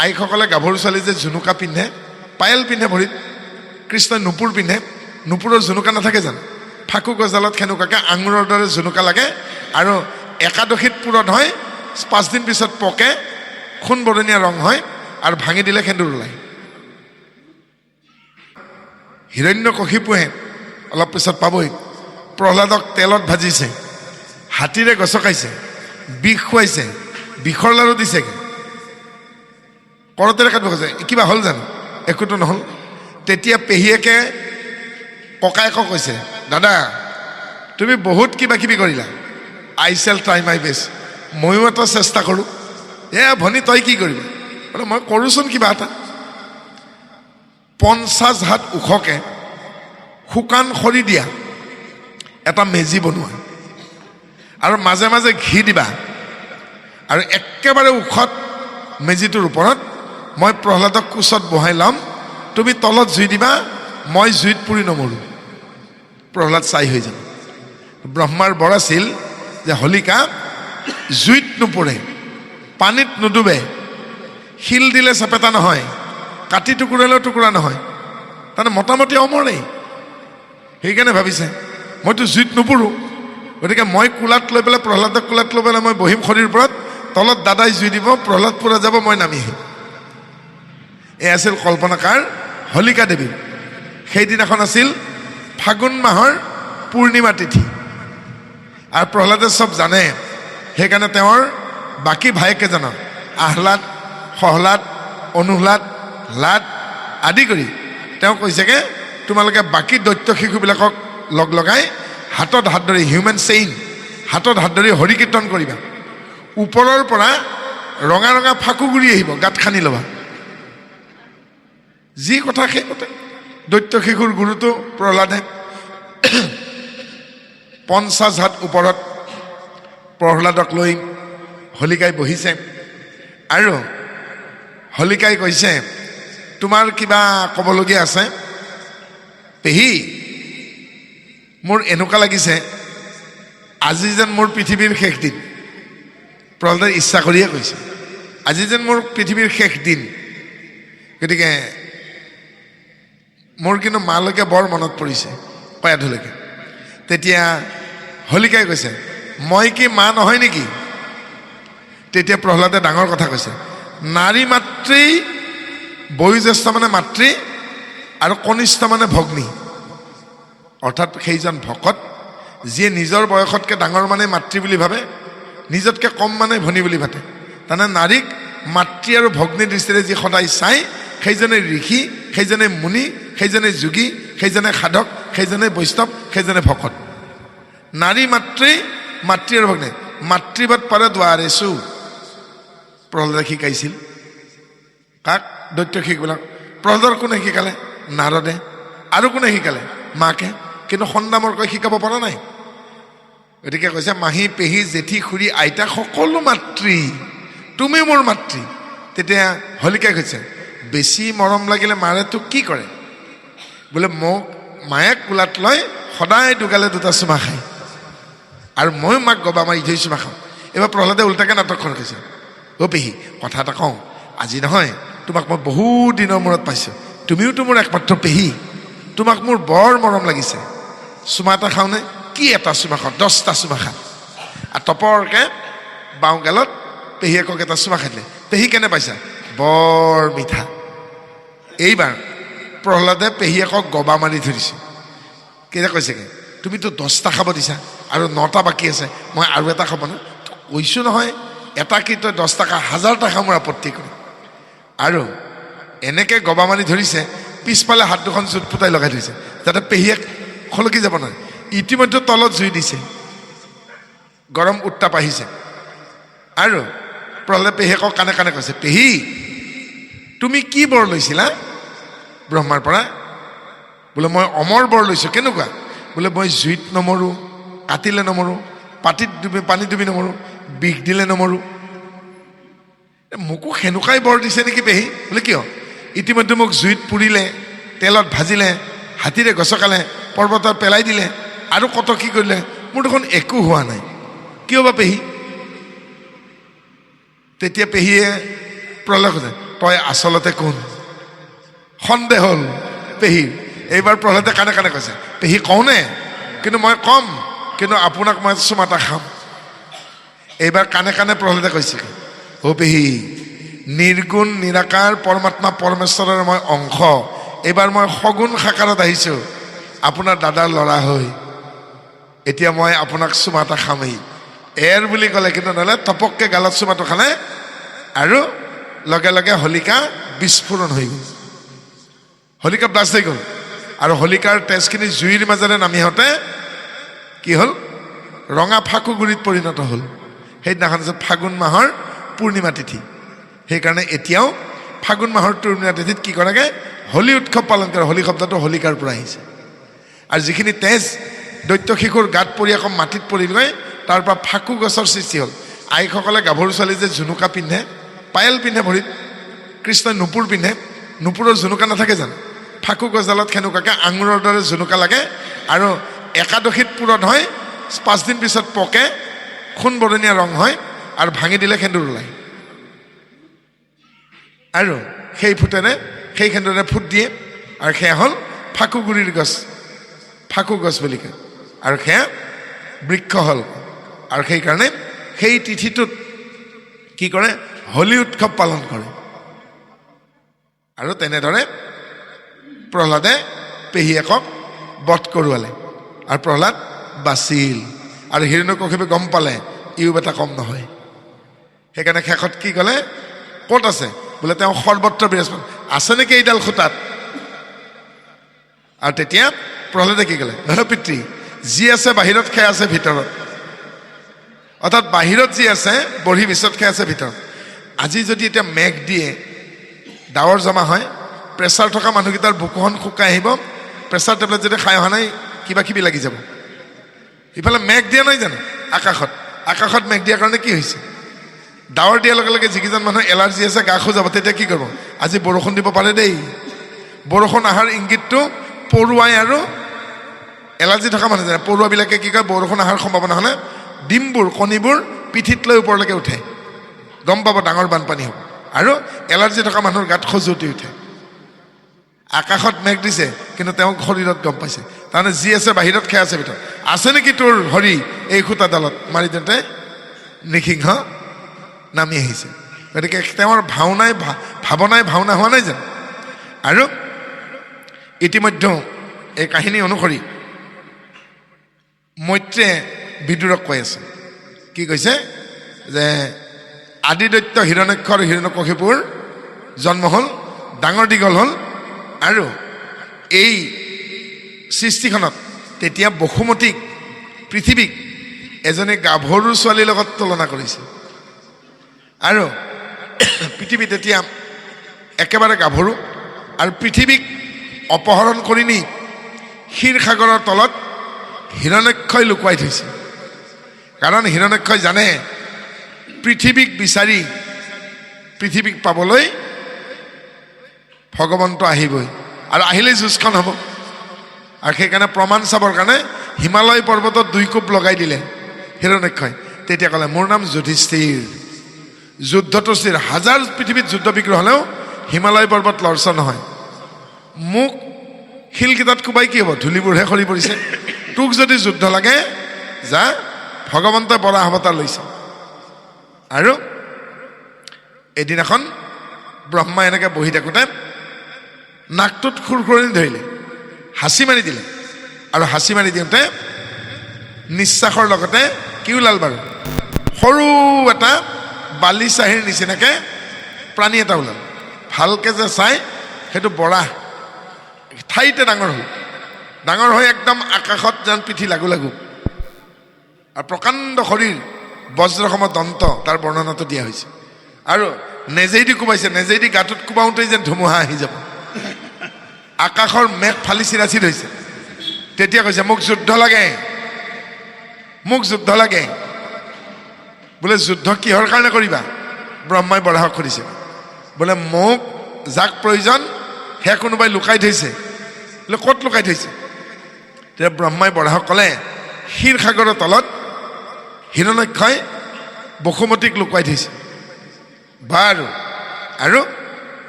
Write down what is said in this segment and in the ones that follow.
আইসকলে গাভৰু ছোৱালী যে জুনুকা পিন্ধে, পায়েল পিন্ধে ভৰিত, কৃষ্ণই নুপুৰ পিন্ধে, নুপুৰৰ জুনুকা নাথাকে জানো? ফাকু গজালত সেনেকুৱাকৈ আঙুৰৰ দৰে জুনুকা লাগে আৰু একাদশীত পূৰণ হয়, 5 দিন পিছত পকে, সোণ বৰণীয়া ৰং হয় আৰু ভাঙি দিলে সেন্দুৰ ওলায়। হিৰণ্যকশিপুৱে অলপ পিছত পাবই, প্ৰহ্লাদক তেলত ভাজিছে, হাতীৰে গছকাইছে, বিষ খুৱাইছে, বিষৰ লাৰু দিছেগৈ, কৰতেৰে কাটিব কৈছে। কিবা হ'ল জানো? একোতো নহ'ল। তেতিয়া পেহীয়েকে ককায়েকক কৈছে, দাদা তুমি বহুত কিবা কিবি কৰিলা, আই শ্বেল ট্ৰাই মাই বেষ্ট, ময়ো এটা চেষ্টা কৰোঁ। ভনী তই কি কৰিবি? বোলে মই কৰোঁচোন কিবা এটা। 50 হাত ওখকৈ শুকান খৰি দিয়া এটা মেজি বনোৱা আৰু মাজে মাজে ঘি দিবা আৰু একেবাৰে ওখত মেজিটোৰ ওপৰত মই প্ৰহ্লাদক কোচত বহাই ল'ম, তুমি তলত জুই দিবা, মই জুইত পুৰি নমৰোঁ। প্ৰহ্লাদ চাই হৈ যাব। ব্ৰহ্মাৰ বৰ আছিল যে হলিকা জুইত নুপুৰে, পানীত নুডুবে, শিল দিলে চেপেটা নহয়, কাটি টুকুৰালেও টুকুৰা নহয়, তাৰমানে মোটামুটি অমৰেই। সেইকাৰণে ভাবিছে মইতো জুইত নুপুৰোঁ, গতিকে মই কোলাত লৈ পেলাই প্ৰহ্লাদক কোলাত লৈ পেলাই মই বহিম খৰিৰ ওপৰত, তলত দাদাই জুই দিব, প্ৰহ্লাদ পুৰা যাব, মই নামি আহিম। এই আছিল কল্পনাকাৰ হলিকা দেৱী। সেইদিনাখন আছিল ফাগুন মাহৰ পূৰ্ণিমা তিথি আৰু প্ৰহ্লাদে চব জানে। সেইকাৰণে তেওঁৰ বাকী ভায়েকেইজনক আহ্লাদ, সহ্লাদ, অনুহ্লাদ, লাদ আদি কৰি তেওঁ কৈছেগৈ, তোমালোকে বাকী দৈত্য শিশুবিলাকক লগ লগাই হাতত হাত ধৰি, হিউমেন চেইন, হাতত হাত ধৰি হৰি কীৰ্তন কৰিবা। ওপৰৰ পৰা ৰঙা ৰঙা ফাকুগুৰি আহিব, গাঁত খানি ল'বা। যি কথা সেই কথা। দৈত্য শিশুৰ গুৰুটো প্ৰহ্লাদে 50 হাত ওপৰত প্ৰহ্লাদক লৈ হলিকাই বহিছে আৰু হলিকাই কৈছে, তোমাৰ কিবা ক'বলগীয়া আছে? পেহী, মোৰ এনেকুৱা লাগিছে আজি যেন মোৰ পৃথিৱীৰ শেষ দিন। প্ৰহ্লাদে ইচ্ছা কৰিয়ে কৈছে, আজি যেন মোৰ পৃথিৱীৰ শেষ দিন, গতিকে মোৰ কিন্তু মালৈকে বৰ মনত পৰিছে, কয়াধুলৈকে। তেতিয়া হলিকাই কৈছে, মই কি মা নহয় নেকি? তেতিয়া প্ৰহ্লাদে ডাঙৰ কথা কৈছে, নাৰী মাতৃ, বয়োজ্যেষ্ঠ মানে মাতৃ আৰু কনিষ্ঠ মানে ভগ্নী। অৰ্থাৎ সেইজন ভকত যিয়ে নিজৰ বয়সতকৈ ডাঙৰ মানে মাতৃ বুলি ভাবে, নিজতকৈ কম মানে ভনী বুলি ভাবে। তাৰমানে নাৰীক মাতৃ আৰু ভগ্নীৰ দৃষ্টিৰে যি সদায় চাই, সেইজনে ঋষি, সেইজনে মুনি, সেইজনে যোগী, সেইজনে সাধক, সেইজনে বৈষ্ণৱ, সেইজনে ভকত। নাৰী মাতৃ, মাতৃ আৰু ভগ্নী, মাতৃবৎ পাৰে দুৱাৰেচু। প্ৰহ্লাদে শিকাইছিল কাক? দৈত্য শিশুবিলাক। প্ৰহ্লাদৰ কোনে শিকালে? নাৰদে। আৰু কোনে শিকালে? মাকে। কিন্তু সন্দামৰকৈ শিকাব পৰা নাই। গতিকে কৈছে, মাহী, পেহী, জেঠী, খুৰী, আইতা সকলো মাতৃ, তুমি মোৰ মাতৃ। তেতিয়া হলিকাই কৈছে, বেছি মৰম লাগিলে মাৰে তোক কি কৰে? বোলে মোক মায়ে কোলাত লৈ সদায় দুগালে দুটা চুমা খায় আৰু ময়ো মাক গবা মাৰি ধৰি চুমা খাওঁ। এইবাৰ প্ৰহ্লাদে উল্টাকৈ নাটকখন কৈছে, অ' পেহী, কথা এটা কওঁ, আজি নহয় তোমাক মই বহুত দিনৰ মূৰত পাইছোঁ, তুমিওতো মোৰ একমাত্ৰ পেহী, তোমাক মোৰ বৰ মৰম লাগিছে, চুমা এটা খাওঁনে? কি এটা চুমা খাওঁ? 10টা চুমা খা। আৰু টপৰকৈ বাওঁগালত পেহীয়েকক এটা চুমা খাই দিলে। পেহী কেনে পাইছা? বৰ মিঠা। এইবাৰ প্ৰহ্লাদে পেহীয়েকক গবা মাৰি ধৰিছে। কেতিয়া কৈছেগৈ, তুমিতো 10টা খাব দিছা আৰু 9টা বাকী আছে, মই আৰু এটা খাব না? কৈছোঁ নহয়, এটা কি তই 10টা খা, 1000টা খা, মোৰ আপত্তি কৰে। আৰু এনেকৈ গবা মাৰি ধৰিছে, পিছফালে হাত দুখন চুটপুটাই লগাই ধৰিছে যাতে পেহীয়েক খলকি যাব নোৱাৰে। ইতিমধ্যে তলত জুই দিছে, গৰম উত্তাপ আহিছে আৰু প্ৰহ্লাদে পেহীয়েকক কাণে কাণে কৈছে, পেহী তুমি কি বৰ লৈছিলা ব্ৰহ্মাৰ পৰা? বোলে মই অমৰ বৰ লৈছোঁ। কেনেকুৱা? বোলে মই জুইত নমৰোঁ, কাটিলে নমৰোঁ, পানীত ডুবি নমৰোঁ, বিষ দিলে নমৰোঁ। মোকো সেনেকুৱাই বৰ দিছে নেকি পেহী? বোলে কিয়? ইতিমধ্যে মোক জুইত পুৰিলে, তেলত ভাজিলে, হাতীৰে গছকালে, পৰ্বতত পেলাই দিলে, আৰু কত কি কৰিলে, মোৰ দেখোন একো হোৱা নাই, কিয় বা পেহী? তেতিয়া পেহীয়ে প্ৰহ্লাদ কৈছে, তই আচলতে কোন? সন্দেহ হ'ল পেহীৰ। এইবাৰ প্ৰহ্লাদে কাণে কাণে কৈছে, পেহী কওঁনে? কিন্তু মই কম, কিন্তু আপোনাক মই চুমা এটা খাম। এইবাৰ কাণে কাণে প্ৰহ্লাদে কৈছে, অ পেহী, নিৰ্গুণ নিৰাকাৰ পৰমাত্মা পৰমেশ্বৰৰ মই অংশ। এইবাৰ মই সগুণ সাকাৰত আহিছোঁ আপোনাৰ দাদাৰ ল'ৰা হৈ। এতিয়া মই আপোনাক চুমা এটা খামেই। এৰ বুলি ক'লে, কিন্তু নহ'লে তপককে গালত চুমাটো খালে আৰু লগে লগে হলিকা বিস্ফোৰণ হৈ গ'ল। হলিকা ব্লাষ্ট হৈ গ'ল আৰু হলিকাৰ তেজখিনি জুইৰ মাজেৰে নামি আহোঁতে কি হ'ল? ৰঙা ফাকুগুৰিত পৰিণত হ'ল। সেইদিনাখন যে ফাগুন মাহৰ পূৰ্ণিমা তিথি, সেইকাৰণে এতিয়াও ফাগুন মাহৰ পূৰ্ণিমা তিথিত কি কৰেগে? হোলী উৎসৱ পালন কৰে। হোলী শব্দটো হলিকাৰ পৰা আহিছে। আৰু যিখিনি তেজ দৈত্য শিশুৰ গাত পৰি আকৌ মাটিত পৰিলৈ তাৰ পৰা ফাকু গছৰ সৃষ্টি হ'ল। আইসকলে গাভৰু ছোৱালী যে জুনুকা পিন্ধে, পায়েল পিন্ধে ভৰিত, কৃষ্ণই নুপুৰ পিন্ধে, নুপুৰৰ জুনুকা নাথাকে জানো? ফাকু গছডালত সেনেকুৱাকৈ আঙুৰৰ দৰে জুনুকা লাগে আৰু একাদশীত পূৰণ হয়, 5 দিন পিছত পকে, সোণ বৰণীয়া ৰং হয় আৰু ভাঙি দিলে সেন্দুৰ ওলায়। আৰু সেই ফুটেৰে, সেই সেন্দুৰে ফুট দিয়ে আৰু সেয়া হ'ল ফাকুগুৰিৰ গছ, ফাকু গছ বুলি কয়। আৰু সেয়া বৃক্ষ হ'ল। আৰু সেইকাৰণে সেই তিথিটোত কি কৰে? হোলী উৎসৱ পালন কৰে। আৰু তেনেদৰে প্ৰহ্লাদে পেহীয়েকক বধ কৰোৱালে আৰু প্ৰহ্লাদ বাচিল। আৰু হিৰণ্যকশিপুৱে গম পালে ইও এটা কম নহয়। সেইকাৰণে শেষত কি ক'লে? ক'ত আছে? বোলে তেওঁ সৰ্বত্ৰ বিৰাজমান আছে নেকি এইডাল খুটাত? আৰু তেতিয়া প্ৰহ্লাদে কি ক'লে? পিতৃ, যি আছে বাহিৰত সেয়া আছে ভিতৰত। অৰ্থাৎ বাহিৰত যি আছে বঢ়ি পিছত সেয়া আছে ভিতৰত। আজি যদি এতিয়া মেঘ দিয়ে, ডাৱৰ জমা হয়, প্ৰেছাৰ থকা মানুহকেইটাৰ বুকুখন শুকাই আহিব, প্ৰেছাৰ টেবলেট যদি খাই অহা নাই কিবা কিবি লাগি যাব। ইফালে মেঘ দিয়া নাই জানো আকাশত? আকাশত মেঘ দিয়াৰ কাৰণে কি হৈছে? ডাৱৰ দিয়াৰ লগে লগে যিকেইজন মানুহৰ এলাৰ্জি আছে গা খোজাব। তেতিয়া কি কৰিব? আজি বৰষুণ দিব পাৰে দেই। বৰষুণ অহাৰ ইংগিতটো পৰুৱাই আৰু এলাৰ্জি থকা মানুহ জানে, পৰুৱাবিলাকে কি কয়? বৰষুণ অহাৰ সম্ভাৱনা হ'লে ডিমবোৰ, কণীবোৰ পিঠিত লৈ ওপৰলৈকে উঠে, গম পাব ডাঙৰ বানপানী হ'ব। আৰু এলাৰ্জি থকা মানুহৰ গাত খজুৱতি উঠে। আকাশত মেঘ দিছে কিন্তু তেওঁ শৰীৰত গম পাইছে। তাৰমানে যি আছে বাহিৰত সেয়া আছে ভিতৰত। আছে নেকি তোৰ হৰি এই খুটাডালত? মাৰি দিওঁতে নৃসিংহ নামি আহিছে। গতিকে তেওঁৰ ভাৱনাই ভাওনা হোৱা নাই জানো? আৰু ইতিমধ্যে এই কাহিনী অনুসৰি মৈত্ৰে বিদুৰক কৈ আছে, কি কৈছে? যে আদিদৈত্য হিৰণ্যাক্ষ আৰু হিৰণ্যকশিপুৰ জন্ম হ'ল, ডাঙৰ দীঘল হ'ল। আৰু এই সৃষ্টিখনত তেতিয়া বসুমতীক, পৃথিৱীক এজনী গাভৰু ছোৱালীৰ লগত তুলনা কৰিছে। আৰু পৃথিৱী তেতিয়া একেবাৰে গাভৰু। আৰু পৃথিৱীক অপহৰণ কৰি নি ক্ষীৰসাগৰৰ তলত হিৰণ্যাক্ষই লুকুৱাই থৈছে। কাৰণ হিৰণ্যাক্ষই জানে পৃথিৱীক বিচাৰি, পৃথিৱীক পাবলৈ ভগৱন্ত আহিবই, আৰু আহিলেই যুঁজখন হ'ব। আৰু সেইকাৰণে প্ৰমাণ চাবৰ কাৰণে হিমালয় পৰ্বতত 2 কোপ লগাই দিলে হিৰণ্যাক্ষই। তেতিয়া ক'লে, মোৰ নাম যুধিষ্ঠিৰ, যুদ্ধটো স্থিৰ। হাজাৰ পৃথিৱীত যুদ্ধ বিগ্ৰহ হ'লেও হিমালয় পৰ্বত লৰচৰ নহয়। মোক শিলকেইটাত কোবাই কি হ'ব? ধূলিবোৰহে সৰি পৰিছে। তোক যদি যুদ্ধ লাগে যা, ভগৱন্তই বৰাহ অৱতাৰ লৈছে। আৰু এদিনাখন ব্ৰহ্মাই এনেকৈ বহি থাকোঁতে নাকটোত খুৰখুৰণি ধৰিলে, হাঁচি মাৰি দিলে। আৰু হাঁচি মাৰি দিওঁতে নিশ্বাসৰ লগতে কি ওলাল বাৰু? সৰু এটা বালিচাহীৰ নিচিনাকৈ প্ৰাণী এটা ওলাল। ভালকৈ যে চাই সেইটো বৰাহ ঠাইতে ডাঙৰ হ'ল। ডাঙৰ হৈ একদম আকাশত যেন পিঠি লাগু লাগু, আৰু প্ৰকাণ্ড শৰীৰ, বজ্ৰসম দন্ত, তাৰ বৰ্ণনাটো দিয়া হৈছে। আৰু নেজেইদি কোবাইছে, নেজেইদি গাটোত কোবাওঁতেই যেন ধুমুহা আহি যাব। আকাশৰ মেঘ ফালি চিৰাচিৰ হৈছে। তেতিয়া কৈছে, মোক যুদ্ধ লাগে, মোক যুদ্ধ লাগে। বোলে যুদ্ধ কিহৰ কাৰণে কৰিবা? ব্ৰহ্মাই বৰাহক সুধিছে। বোলে মোক যাক প্ৰয়োজন সেয়া কোনোবাই লুকাই থৈছে। বোলে ক'ত লুকাই থৈছে? তেতিয়া ব্ৰহ্মাই বৰাহক ক'লে, ক্ষীৰসাগৰৰ তলত হিৰণ্যাক্ষই বসুমতীক লুকুৱাই থৈছে। বাৰু, আৰু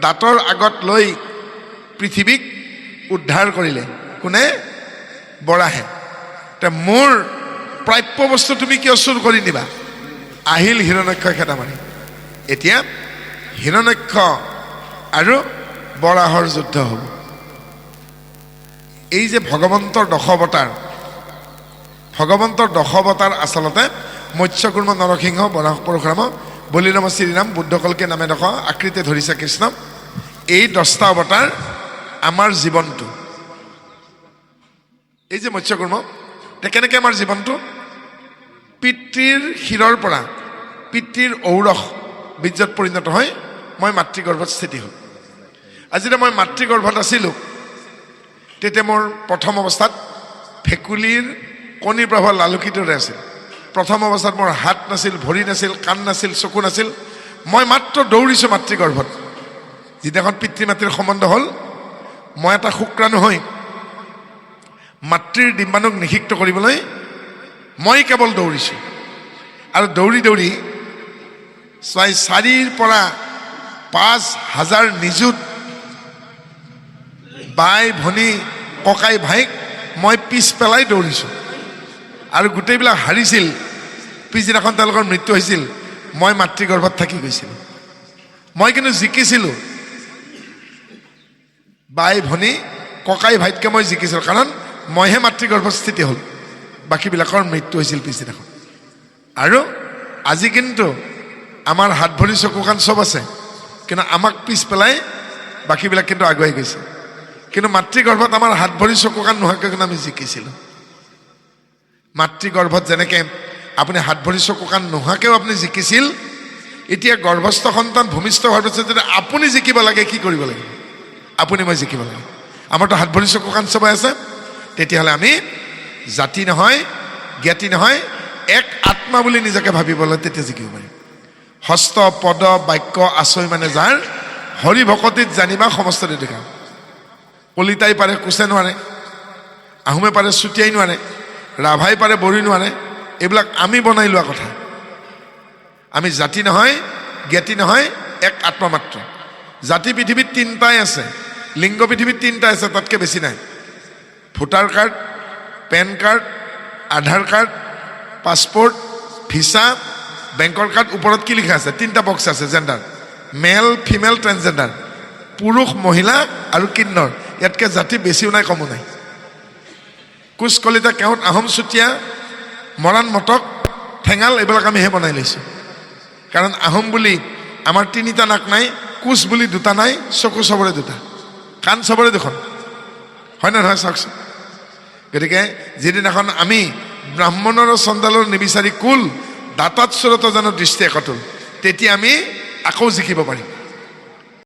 দাঁতৰ আগত লৈ পৃথিৱীক উদ্ধাৰ কৰিলে কোনে? বৰাহে। তে মোৰ প্ৰাপ্য বস্তু তুমি কিয় চুৰ কৰি নিবা? আহিল হিৰণ্যক্ষই খেদা মাৰি। এতিয়া হিৰণ্যক্ষ আৰু বৰাহৰ যুদ্ধ হ'ব। এই যে ভগৱন্তৰ দশৱতাৰ আচলতে মৎস্যকুৰ্ম নৰসিংহ বৰাহ পৰশুৰাম বলিৰাম শ্ৰীৰাম বুদ্ধ কল্কি নামে দশ আকৃতি ধৰিছে কৃষ্ণ। এই 10টা অৱতাৰ আমাৰ জীৱনটো। এই যে মৎস্যকুৰ্ম, কেনেকৈ আমাৰ জীৱনটো? পিতৃৰ শিৰৰ পৰা পিতৃৰ ঔৰস বীৰ্যত পৰিণত হৈ মই মাতৃগৰ্ভত স্থিতি হ'ল। আজি মই মাতৃগৰ্ভত আছিলোঁ, তেতিয়া মোৰ প্ৰথম অৱস্থাত ভেকুলীৰ কণীৰ প্ৰভাৱ লালুকিৰ দৰে আছিল। প্ৰথম অৱস্থাত মোৰ হাত নাছিল, ভৰি নাছিল, কাণ নাছিল, চকু নাছিল। মই মাত্ৰ দৌৰিছোঁ মাতৃগৰ্ভত। যিদিনাখন পিতৃ মাতৃৰ সম্বন্ধ হ'ল, মই এটা শুক্ৰাণু হৈ মাতৃৰ ডিম্বাণুক নিষিক্ত কৰিবলৈ মই কেৱল দৌৰিছোঁ। আৰু দৌৰি দৌৰি 4,000 পৰা 5,000 নিযুত বাই ভনী ককাই ভাইক মই পিছ পেলাই দৌৰিছোঁ। আৰু গোটেইবিলাক হাৰিছিল। পিছদিনাখন তেওঁলোকৰ মৃত্যু হৈছিল। মই মাতৃগৰ্ভত থাকি গৈছিলোঁ। মই কিন্তু জিকিছিলোঁ। বাই ভনী ককাই ভাইতকৈ মই জিকিছিলোঁ, কাৰণ মইহে মাতৃগৰ্ভত স্থিতি হ'ল। বাকীবিলাকৰ মৃত্যু হৈছিল পিছদিনাখন। আৰু আজি কিন্তু আমাৰ হাত ভৰি চকু কাণ চব আছে, কিন্তু আমাক পিছ পেলাই বাকীবিলাক কিন্তু আগুৱাই গৈছে। কিন্তু মাতৃগৰ্ভত আমাৰ হাত ভৰি চকু কাণ নোহোৱাকৈ কিন্তু আমি জিকিছিলোঁ। মাতৃগৰ্ভত যেনেকৈ আপুনি হাত ভৰি চকু কাণ নোহোৱাকৈও আপুনি জিকিছিল, এতিয়া গৰ্ভস্থ সন্তান ভূমিষ্ঠ হোৱাৰ পিছত যদি আপুনি জিকিব লাগে, কি কৰিব লাগিব? আপুনি মই জিকিব লাগে। আমাৰতো হাত ভৰি চকু কাণ চবাই আছে। তেতিয়াহ'লে আমি জাতি নহয়, জ্ঞাতি নহয়, এক আত্মা বুলি নিজকে ভাবিবলৈ তেতিয়া জিকিব পাৰিম। হস্ত পদ বাক্য আচয় মানে যাৰ, হৰি ভকতিত জানিবা সমস্ত দেখা। কলিতাই পাৰে কোচে নোৱাৰে, আহোমে পাৰে চুটিয়াই নোৱাৰে, ৰাভাই পাৰে বড়ি নোৱাৰে। এইবিলাক আমি বনাই লোৱা কথা। আমি জাতি নহয়, জ্ঞাতি নহয়, এক আত্মা মাত্ৰ। জাতি পৃথিৱীত 3টাই আছে, লিংগ পৃথিৱীত 3টা আছে, তাতকৈ বেছি নাই। ভোটাৰ কাৰ্ড, পেন কাৰ্ড, আধাৰ কাৰ্ড, পাছপৰ্ট, ভিছা, বেংকৰ কাৰ্ড। ওপৰত কি লিখা আছে? 3টা বক্স আছে। জেণ্ডাৰ, মেল ফিমেল ট্ৰেন্সজেণ্ডাৰ, পুৰুষ মহিলা আৰু কিন্নৰ। ইয়াতকৈ জাতি বেছিও নাই কমো নাই। কোচ কলিতা কেওট আহোম চুতীয়া মৰাণ মটক ঠেঙাল এইবিলাক আমিহে বনাই লৈছোঁ। কাৰণ আহোম বুলি আমাৰ 3টা নাক নাই, কোচ বুলি 2টা নাই, চকু চবৰে 2টা, কাণ চবৰে 2খন, হয় নে নহয় চাওকচোন। গতিকে যিদিনাখন আমি ব্ৰাহ্মণৰ চণ্ডালৰ নিবিচাৰি কুল দাঁতাত চুৰতো জানো দৃষ্টি একতুল, তেতিয়া আমি আকৌ জিকিব পাৰিম।